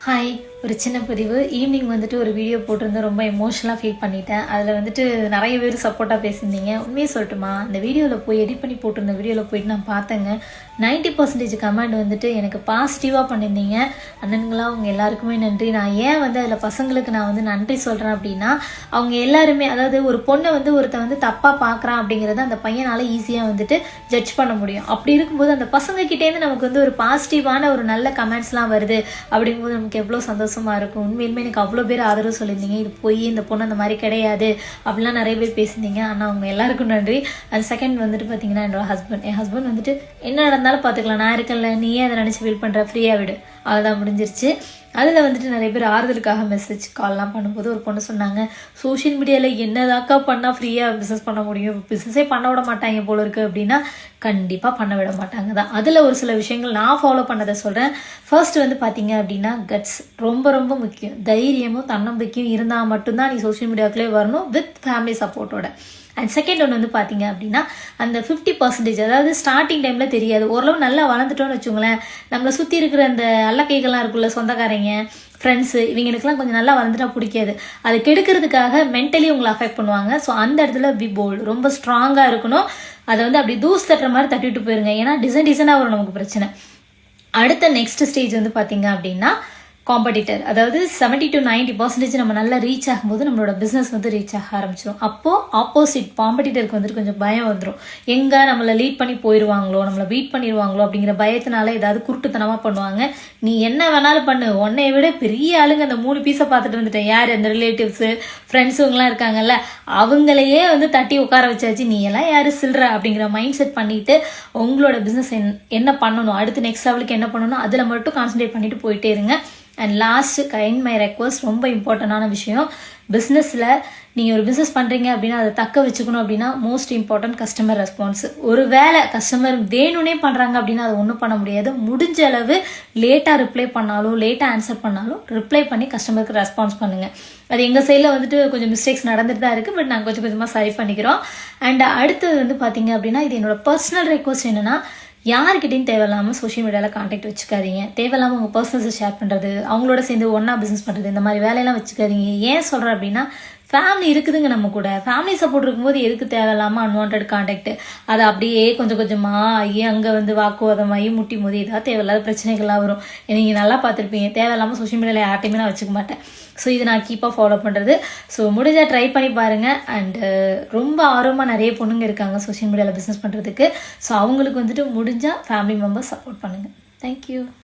Hi, ஒரு சின்ன பதிவு. ஈவினிங் வந்துட்டு ஒரு வீடியோ போட்டிருந்தேன். ரொம்ப எமோஷனலாக ஃபீல் பண்ணிட்டேன். அதில் வந்துட்டு நிறைய பேர் சப்போர்ட்டாக பேசியிருந்தீங்க. உண்மையை சொல்லட்டுமா, அந்த வீடியோவில் போய் எடிட் பண்ணி போட்டிருந்த வீடியோவில் போயிட்டு நான் பார்த்தேங்க. 90% கமெண்ட் வந்துட்டு எனக்கு பாசிட்டிவாக பண்ணியிருந்தீங்க. அண்ணனுங்களா அவங்க எல்லாருக்குமே நன்றி. நான் ஏன் வந்து அதில் பசங்களுக்கு நான் வந்து நன்றி சொல்கிறேன் அப்படின்னா, அவங்க எல்லாருமே, அதாவது ஒரு பொண்ணை வந்து ஒருத்த வந்து தப்பாக பார்க்குறான் அப்படிங்கிறத அந்த பையனால் ஈஸியாக வந்துட்டு ஜட்ஜ் பண்ண முடியும். அப்படி இருக்கும்போது அந்த பசங்கக்கிட்டேருந்து நமக்கு வந்து ஒரு பாசிட்டிவான ஒரு நல்ல கமெண்ட்ஸ்லாம் வருது அப்படிங்கும்போது நமக்கு எவ்வளோ சந்தோஷமா இருக்கும். உண்மையிலுமே எனக்கு அவ்வளோ பேர் ஆதரவு சொல்லியிருந்தீங்க. இது போய் இந்த பொண்ணு அந்த மாதிரி கிடையாது அப்படிலாம் நிறைய பேர் பேசியிருந்தீங்க. ஆனால் அவங்க எல்லாருக்கும் நன்றி. அது செகண்ட் வந்துட்டு பார்த்தீங்கன்னா என் ஹஸ்பண்ட் வந்துட்டு என்ன நடந்தாலும் பார்த்துக்கலாம், நான் இருக்கல, நீ ஏன் அதை நினச்சி ஃபீல் பண்ணுற, ஃப்ரீயாக விடு, அதுதான் முடிஞ்சிருச்சு. அதில் வந்துட்டு நிறைய பேர் ஆறுதலுக்காக மெசேஜ் கால்லாம் பண்ணும்போது ஒரு பொண்ணு சொன்னாங்க, சோஷியல் மீடியாவில் என்னதாக்கா பண்ணால் ஃப்ரீயாக பிஸ்னஸ் பண்ண முடியும், பிஸ்னஸே பண்ண விட மாட்டாங்க போல இருக்குது அப்படின்னா, கண்டிப்பாக பண்ண விட மாட்டாங்க தான். அதில் ஒரு சில விஷயங்கள் நான் ஃபாலோ பண்ணதை சொல்கிறேன். ஃபர்ஸ்ட் வந்து பார்த்தீங்க அப்படின்னா கட்ஸ் ரொம்ப ரொம்ப முக்கியம். தைரியமும் தன்னம்பிக்கையும் இருந்தால் மட்டும்தான் நீ சோஷியல் மீடியாவுக்குள்ளே வரணும், வித் ஃபேமிலி சப்போர்ட்டோட. அண்ட் செகண்ட் ஒன்று வந்து பார்த்தீங்க அப்படின்னா, அந்த 50%, அதாவது ஸ்டார்டிங் டைமில் தெரியாது, ஓரளவு நல்லா வளர்ந்துட்டோன்னு வச்சுங்களேன், நம்மளை சுற்றி இருக்கிற அந்த அல்லக்கைகள்லாம் இருக்குல்ல, சொந்தக்காரங்க, ஃப்ரெண்ட்ஸு, இவங்களுக்குலாம் கொஞ்சம் நல்லா வளர்ந்துட்டா பிடிக்காது. அதை கெடுக்கிறதுக்காக மென்டலி உங்களை அஃபெக்ட் பண்ணுவாங்க. ஸோ அந்த இடத்துல பி போல்டு, ரொம்ப ஸ்ட்ராங்காக இருக்கணும். அதை வந்து அப்படி தூஸ் தட்டுற மாதிரி தட்டிவிட்டு போயிருங்க. ஏன்னா டிசைனாக வரும் நமக்கு பிரச்சனை. அடுத்த நெக்ஸ்ட் ஸ்டேஜ் வந்து பார்த்தீங்க அப்படின்னா காம்படிட்டர், அதாவது 70 to 90% நம்ம நல்லா ரீச் ஆகும்போது நம்மளோட பிஸ்னஸ் வந்து ரீச் ஆக ஆரம்பிச்சிடும். அப்போது ஆப்போசிட் காம்படிட்டருக்கு வந்துட்டு கொஞ்சம் பயம் வந்துடும். எங்கே நம்மளை லீட் பண்ணி போயிடுவாங்களோ, நம்மளை பீட் பண்ணிடுவாங்களோ அப்படிங்கிற பயத்தினால ஏதாவது குருட்டுத்தனமாக பண்ணுவாங்க. நீ என்ன வேணாலும் பண்ணு, உன்னை விட பெரிய ஆளுங்க அந்த 3 பீஸை பார்த்துட்டு வந்துட்டேன், யார் அந்த ரிலேட்டிவ்ஸு ஃப்ரெண்ட்ஸுங்கெலாம் இருக்காங்கல்ல, அவங்களையே வந்து தட்டி உட்கார வச்சாச்சு, நீ எல்லாம் யார் சில்ற அப்படிங்கிற மைண்ட் செட் பண்ணிவிட்டு உங்களோட பிஸ்னஸ் என்ன பண்ணணும், அடுத்து நெக்ஸ்ட் லெவலுக்கு என்ன பண்ணணும், அதில் மட்டும் கான்சன்ட்ரேட் பண்ணிட்டு போயிட்டே இருங்க. And last kind my request, ரொம்ப இம்பார்ட்டண்டான விஷயம். பிஸ்னஸில் நீங்கள் ஒரு பிஸ்னஸ் பண்ணுறீங்க அப்படின்னா அதை தக்க வச்சுக்கணும் அப்படின்னா மோஸ்ட் இம்பார்ட்டன்ட் கஸ்டமர் ரெஸ்பான்ஸ். ஒரு வேளை கஸ்டமர் வேணும்னே பண்ணுறாங்க அப்படின்னா அதை ஒன்றும் பண்ண முடியாது. முடிஞ்ச அளவு லேட்டாக ரிப்ளை பண்ணாலும் லேட்டாக ஆன்சர் பண்ணாலும் ரிப்ளை பண்ணி கஸ்டமருக்கு ரெஸ்பான்ஸ் பண்ணுங்கள். அது எங்கள் சைடில் வந்துட்டு கொஞ்சம் மிஸ்டேக்ஸ் நடந்துட்டு தான் இருக்குது, பட் நாங்கள் கொஞ்சம் கொஞ்சமாக சரி பண்ணிக்கிறோம். அண்ட் அடுத்தது வந்து பார்த்தீங்க அப்படின்னா, இது என்னோட பர்சனல் ரெக்வஸ்ட் என்னென்னா, யார்கிட்டையும் தேவையில்லாமல் சோஷியல் மீடியாவில் கான்டாக்ட் வச்சுக்காதீங்க. தேவையில்லாமல் உங்கள் பர்சனல்ஸை ஷேர் பண்ணுறது, அவங்களோட சேர்ந்து ஒன்றா பிஸ்னஸ் பண்ணுறது, இந்த மாதிரி வேலையெல்லாம் வச்சுக்காதீங்க. ஏன் சொல்கிறேன் அப்படின்னா, ஃபேமிலி இருக்குதுங்க நம்ம கூட, ஃபேமிலி சப்போர்ட் இருக்கும்போது எதுக்கு தேவையில்லாமல் அன்வான்ட் கான்டாக்ட், அதை அப்படியே கொஞ்சம் கொஞ்சமாக அங்கே வந்து வாக்குவாதமாகி முட்டி மோதி ஏதாவது தேவையில்லாத பிரச்சனைகள்லாம் வரும். நீங்கள் நல்லா பார்த்துருப்பீங்க, தேவையில்லாமல் சோஷியல் மீடியாவில் யார்ட்டையுமே நான் வச்சுக்க மாட்டேன். ஸோ இது நான் கீப்பாக ஃபாலோ பண்ணுறது. ஸோ முடிஞ்சால் ட்ரை பண்ணி பாருங்கள். அண்டு ரொம்ப ஆர்வமாக நிறைய பொண்ணுங்க இருக்காங்க சோஷியல் மீடியாவில் பிஸ்னஸ் பண்ணுறதுக்கு. ஸோ அவங்களுக்கு வந்துட்டு முடிஞ்சால் ஃபேமிலி மெம்பர்ஸ் சப்போர்ட் பண்ணுங்கள். தேங்க்யூ.